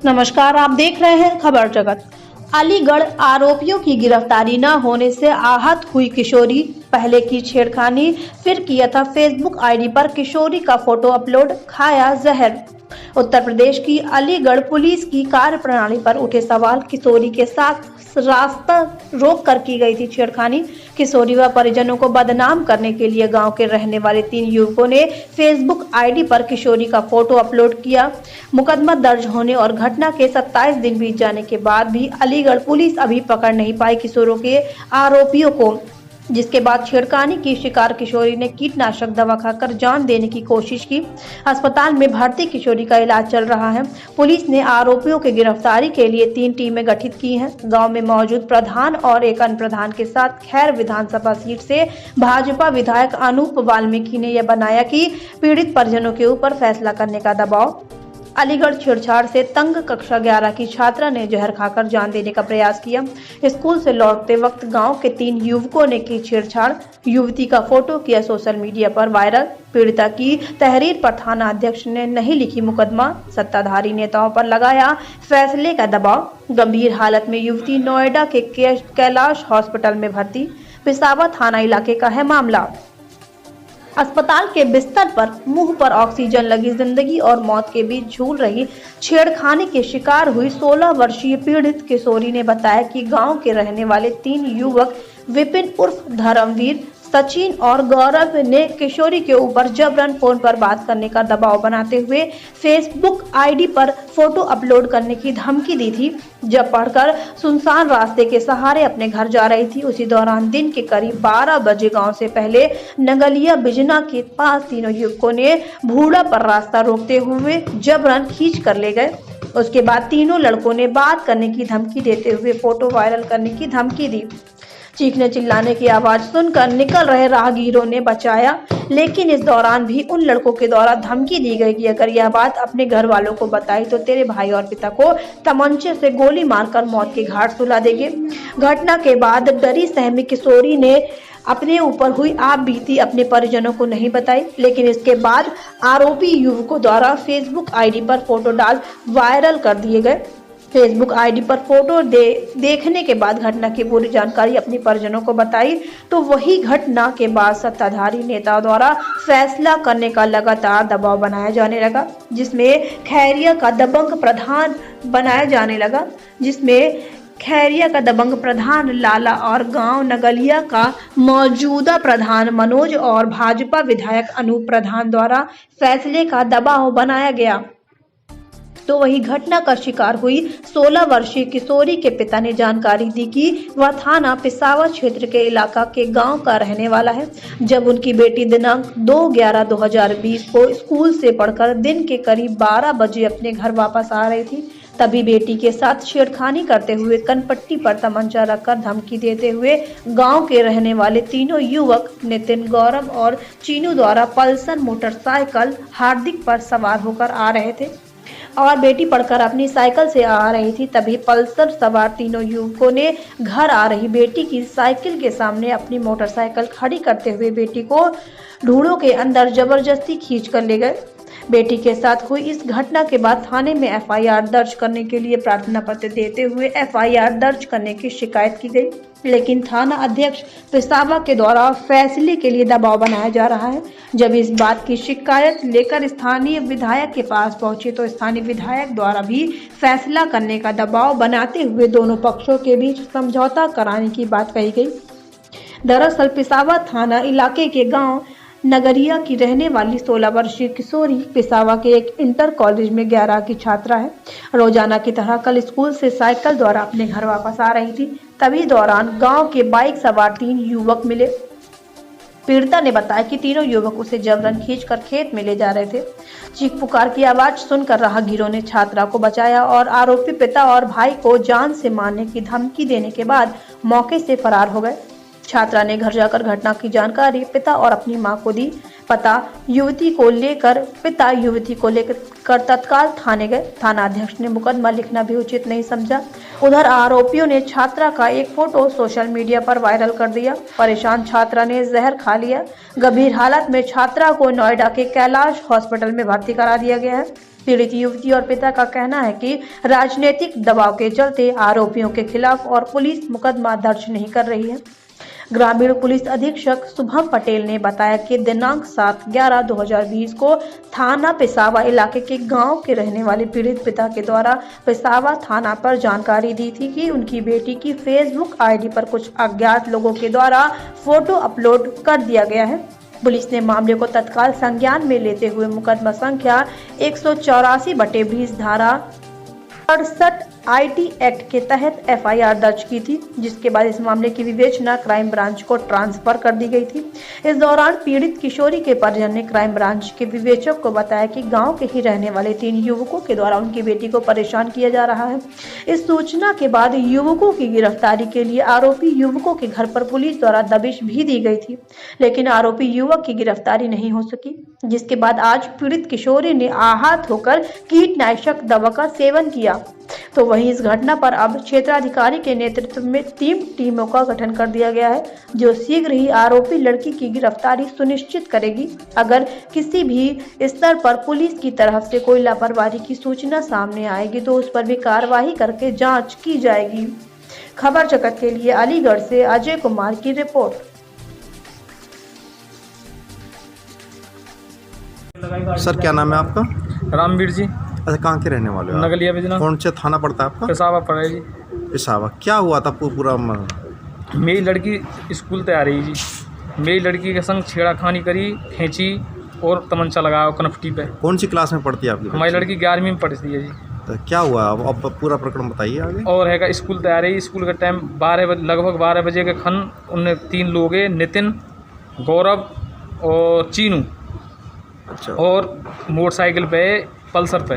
नमस्कार, आप देख रहे हैं खबर जगत। अलीगढ़ आरोपियों की गिरफ्तारी न होने से आहत हुई किशोरी, पहले की छेड़खानी, फिर किया था फेसबुक आईडी पर किशोरी का फोटो अपलोड, खाया जहर। उत्तर प्रदेश की अलीगढ़ पुलिस की कार्यप्रणाली पर उठे सवाल। किशोरी के साथ रास्ता रोक कर की गई थी छेड़खानी। किशोरी व परिजनों को बदनाम करने के लिए गांव के रहने वाले 3 युवकों ने फेसबुक आईडी पर किशोरी का फोटो अपलोड किया। मुकदमा दर्ज होने और घटना के 27 दिन बीत जाने के बाद भी अलीगढ़ पुलिस अभी पकड़ नहीं पाई किशोरों के आरोपियों को, जिसके बाद छेड़खानी की शिकार किशोरी ने कीटनाशक दवा खाकर जान देने की कोशिश की। अस्पताल में भर्ती किशोरी का इलाज चल रहा है। पुलिस ने आरोपियों की गिरफ्तारी के लिए 3 टीमें गठित की हैं। गांव में मौजूद प्रधान और एक अन्य प्रधान के साथ खैर विधानसभा सीट से भाजपा विधायक अनूप वाल्मीकि ने यह बनाया कि पीड़ित परिजनों के ऊपर फैसला करने का दबाव। अलीगढ़ छेड़छाड़ से तंग कक्षा 11 की छात्रा ने जहर खाकर जान देने का प्रयास किया। स्कूल से लौटते वक्त गांव के 3 युवकों ने की छेड़छाड़। युवती का फोटो किया सोशल मीडिया पर वायरल। पीड़िता की तहरीर पर थाना अध्यक्ष ने नहीं लिखी मुकदमा। सत्ताधारी नेताओं पर लगाया फैसले का दबाव। गंभीर हालत में युवती नोएडा के कैलाश हॉस्पिटल में भर्ती। पिसावा थाना इलाके का है मामला। अस्पताल के बिस्तर पर मुंह पर ऑक्सीजन लगी जिंदगी और मौत के बीच झूल रही छेड़खानी के शिकार हुई 16 वर्षीय पीड़ित किशोरी ने बताया कि गांव के रहने वाले 3 युवक विपिन उर्फ धर्मवीर, सचिन और गौरव ने किशोरी के ऊपर जबरन फोन पर बात करने का दबाव बनाते हुए फेसबुक आईडी पर फोटो अपलोड करने की धमकी दी थी। जब पढ़कर सुनसान रास्ते के सहारे अपने घर जा रही थी, उसी दौरान दिन के करीब 12 बजे गांव से पहले नगलिया बिजना के पास तीनों युवकों ने भूड़ा पर रास्ता रोकते हुए जबरन खींच कर ले गए। उसके बाद तीनों लड़कों ने बात करने की धमकी देते हुए फोटो वायरल करने की धमकी दी। चीखने चिल्लाने की आवाज सुनकर निकल रहे राहगीरों ने बचाया, लेकिन इस दौरान भी उन लड़कों के द्वारा धमकी दी गई कि अगर यह बात अपने घर वालों को बताई तो तेरे भाई और पिता को तमंचे से गोली मारकर मौत के घाट सुला देंगे। घटना के बाद डरी सहमी किशोरी ने अपने ऊपर हुई आप बीती अपने परिजनों को नहीं बताई, लेकिन इसके बाद आरोपी युवकों द्वारा फेसबुक आईडी पर फोटो डाल वायरल कर दिए गए। फेसबुक आईडी पर फोटो देखने के बाद घटना की पूरी जानकारी अपने परिजनों को बताई तो वही घटना के बाद सत्ताधारी नेताओं द्वारा फैसला करने का लगातार दबाव बनाया जाने लगा, जिसमें खैरिया का दबंग प्रधान लाला और गांव नगलिया का मौजूदा प्रधान मनोज और भाजपा विधायक अनूप प्रधान द्वारा फैसले का दबाव बनाया गया। तो वही घटना का शिकार हुई 16 वर्षीय किशोरी के पिता ने जानकारी दी कि वह थाना पिसावा क्षेत्र के इलाका के गांव का रहने वाला है। जब उनकी बेटी दिनांक 2/11/2020 को स्कूल से पढ़कर दिन के करीब 12 बजे अपने घर वापस आ रही थी, तभी बेटी के साथ छेड़खानी करते हुए कनपट्टी पर तमंचा रखकर धमकी देते हुए गांव के रहने वाले तीनों युवक नितिन, गौरव और चीनू द्वारा पल्सर मोटरसाइकिल हार्दिक पर सवार होकर आ रहे थे और बेटी पढ़कर अपनी साइकिल से आ रही थी। तभी पल्सर सवार तीनों युवकों ने घर आ रही बेटी की साइकिल के सामने अपनी मोटरसाइकिल खड़ी करते हुए बेटी को ढूंढों के अंदर जबरदस्ती खींच कर ले गए। बेटी के साथ हुई इस घटना के बाद थाने में एफआईआर दर्ज करने के लिए प्रार्थना पत्र देते हुए एफआईआर दर्ज करने की शिकायत की गई, लेकिन थाना अध्यक्ष पिसावा के द्वारा फैसले के लिए दबाव बनाया जा रहा है। जब इस बात की शिकायत लेकर स्थानीय विधायक के पास पहुंचे तो स्थानीय विधायक द्वारा भी फैसला करने का दबाव बनाते हुए दोनों पक्षों के बीच समझौता कराने की बात कही गई। दरअसल पिसावा थाना इलाके के गाँव नगरिया की रहने वाली 16 वर्षीय किशोरी पिसावा के एक इंटर कॉलेज में 11 की छात्रा है। रोजाना की तरह कल स्कूल से साइकिल द्वारा अपने घर वापस आ रही थी, तभी दौरान गांव के बाइक सवार 3 युवक मिले। पीड़िता ने बताया कि तीनों युवक उसे जबरन खींचकर खेत में ले जा रहे थे। चीख पुकार की आवाज सुनकर राहगीरों ने छात्रा को बचाया और आरोपी पिता और भाई को जान से मारने की धमकी देने के बाद मौके से फरार हो गए। छात्रा ने घर जाकर घटना की जानकारी पिता और अपनी मां को दी। पिता युवती को लेकर तत्काल थाने गए। थाना अध्यक्ष ने मुकदमा लिखना भी उचित नहीं समझा। उधर आरोपियों ने छात्रा का एक फोटो सोशल मीडिया पर वायरल कर दिया। परेशान छात्रा ने जहर खा लिया। गंभीर हालत में छात्रा को नोएडा के कैलाश हॉस्पिटल में भर्ती करा दिया गया है। पीड़ित युवती और पिता का कहना है कि राजनीतिक दबाव के चलते आरोपियों के खिलाफ और पुलिस मुकदमा दर्ज नहीं कर रही है। ग्रामीण पुलिस अधीक्षक शुभम पटेल ने बताया कि दिनांक 7/11/2020 को थाना पिसावा इलाके के गांव के रहने वाले पीड़ित पिता के द्वारा पिसावा थाना पर जानकारी दी थी कि उनकी बेटी की फेसबुक आईडी पर कुछ अज्ञात लोगों के द्वारा फोटो अपलोड कर दिया गया है। पुलिस ने मामले को तत्काल संज्ञान में लेते हुए मुकदमा संख्या 184/20 धारा 68 IT एक्ट के तहत FIR दर्ज की थी, जिसके बाद इस मामले की विवेचना क्राइम ब्रांच को ट्रांसफर कर दी गई थी। इस दौरान पीड़ित किशोरी के परिजन ने क्राइम ब्रांच के विवेचक को बताया कि गांव के ही रहने वाले 3 युवकों के द्वारा उनकी बेटी को परेशान किया जा रहा है। इस सूचना के बाद युवकों की गिरफ्तारी के लिए आरोपी युवकों के घर पर पुलिस द्वारा दबिश भी दी गई थी, लेकिन आरोपी युवक की गिरफ्तारी नहीं हो सकी, जिसके बाद आज पीड़ित किशोरी ने आहत होकर कीटनाशक दवा का सेवन किया। तो वहीं इस घटना पर अब क्षेत्राधिकारी के नेतृत्व में 3 टीमों का गठन कर दिया गया है, जो शीघ्र ही आरोपी लड़की की गिरफ्तारी सुनिश्चित करेगी। अगर किसी भी स्तर पर पुलिस की तरफ से कोई लापरवाही की सूचना सामने आएगी तो उस पर भी कार्रवाई करके जांच की जाएगी। खबर जगत के लिए अलीगढ़ से अजय कुमार की रिपोर्ट। सर क्या नाम है आपका? रामवीर जी। अच्छा, कहाँ के रहने वाले हो आप? नगलिया बिजना। कौन से थाना पड़ता है आपका? पिसावा पड़ा है जी। पिसावा। क्या हुआ था पूरा? मेरी लड़की स्कूल तैयार है जी। मेरी लड़की के संग छेड़ाखानी करी, खींची और तमंचा लगाया कनफ्टी पे। कौन सी क्लास में पढ़ती है आपकी? हमारी लड़की 11वीं में पढ़ती है जी। तो क्या हुआ अब पूरा प्रकरण बताइए आगे। और है स्कूल तैयार है। स्कूल का टाइम लगभग 12 बजे के खन उनने 3 लोग है, नितिन, गौरव और चीनू। अच्छा। और मोटरसाइकिल पे पल्सर पे,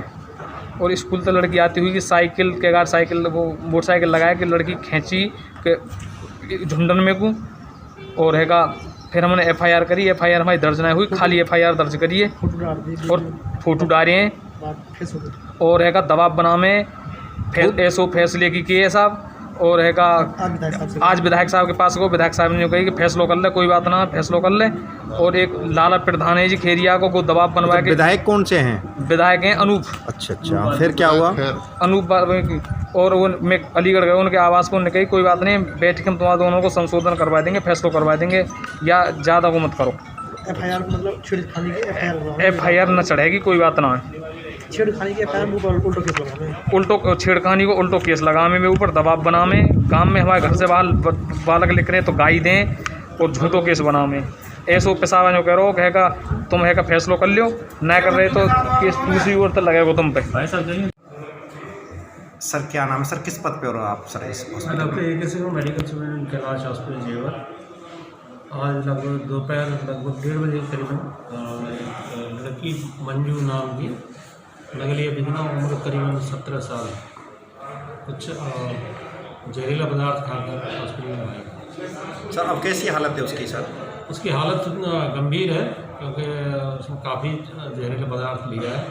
और स्कूल तक लड़की आती हुई कि साइकिल के गार साइकिल वो मोटरसाइकिल लगाया कि लड़की खींची के झुंडन में को, और हैगा फिर हमने FIR करी। FIR हमारी दर्ज नहीं हुई, खाली FIR दर्ज करी है और फोटो डाले हैं। और हैगा दबाव बना में ऐसो फैसले की किए साहब। और हैगा आज विधायक साहब के पास को विधायक साहब ने कही कि फैसलो कर ले, कोई बात ना, फैसलो कर ले। और एक लाला प्रधान है जी खेरिया को दबाव बनवा के। विधायक कौन से हैं? विधायक हैं अनूप। अच्छा, फिर क्या हुआ? अनूप और वो मैं अलीगढ़ गए, उनके आवास को उन्होंने कही कोई बात नहीं, बैठ के हम तुम्हारा दोनों को संशोधन करवा देंगे, फैसलो करवा देंगे, या ज़्यादा वो मत करो। FIR मतलब छेड़खानी की FIR न चढ़ेगी, कोई बात ना है। छेड़खानी के FIR ऊपर उल्टो केस लगा, उल्टो छेड़खानी को उल्टो केस लगाने में, ऊपर दबाव बना में, गांव में हमारे घर से बालक लिख रहे हैं तो गाई दें और झूठो केस बना में। ऐसो पिसावा जो कह रहे हो कहेगा तुम है का फैसलो कर लियो, ना कर रहे तो केस दूसरी ओर तक लगेगा तुम पे। सर क्या नाम है? सर किस पद पे हो आप सर इस हॉस्पिटल में? मेडिकल स्टूडेंट कैलाश हॉस्पिटल जेवर। आज लगभग दोपहर लगभग 1:30 बजे के करीबन लड़की मंजू नाम की नगलिया बिजना, उम्र करीबन 17 साल, कुछ जहरीला पदार्थ खाकर हॉस्पिटल में आई। सर अब कैसी हालत है उसकी? सर उसकी हालत गंभीर है क्योंकि उसने काफ़ी जहरीला पदार्थ लिया है।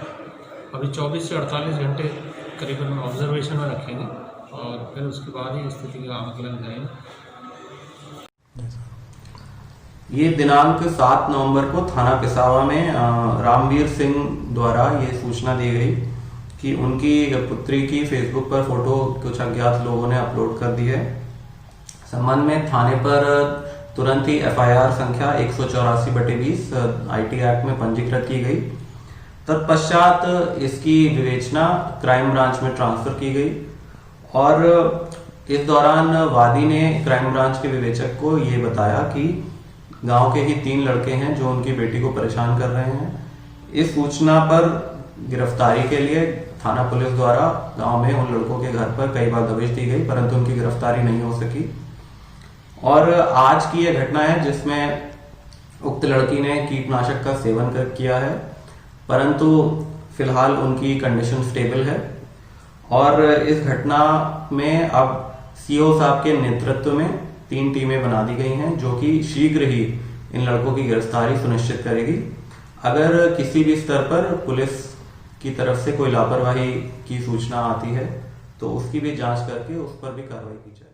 अभी 24 से 48 घंटे करीबन ऑब्जर्वेशन में रखेंगे और फिर उसके बाद ही स्थिति का आकलन करेंगे। ये दिनांक 7 नवंबर को थाना पिसावा में रामवीर सिंह द्वारा ये सूचना दी गई कि उनकी पुत्री की फेसबुक पर फोटो कुछ अज्ञात लोगों ने अपलोड कर दी है। संबंध में थाने पर तुरंत ही FIR संख्या 184/20 IT एक्ट में पंजीकृत की गई। तत्पश्चात इसकी विवेचना क्राइम ब्रांच में ट्रांसफर की गई और इस दौरान वादी ने क्राइम ब्रांच के विवेचक को ये बताया कि गांव के ही 3 लड़के हैं जो उनकी बेटी को परेशान कर रहे हैं। इस सूचना पर गिरफ्तारी के लिए थाना पुलिस द्वारा गांव में उन लड़कों के घर पर कई बार दबिश दी गई, परंतु उनकी गिरफ्तारी नहीं हो सकी। और आज की यह घटना है जिसमें उक्त लड़की ने कीटनाशक का सेवन किया है, परंतु फिलहाल उनकी कंडीशन स्टेबल है। और इस घटना में अब CO साहब के नेतृत्व में 3 टीमें बना दी गई हैं जो कि शीघ्र ही इन लड़कों की गिरफ्तारी सुनिश्चित करेगी। अगर किसी भी स्तर पर पुलिस की तरफ से कोई लापरवाही की सूचना आती है तो उसकी भी जांच करके उस पर भी कार्रवाई की जाए।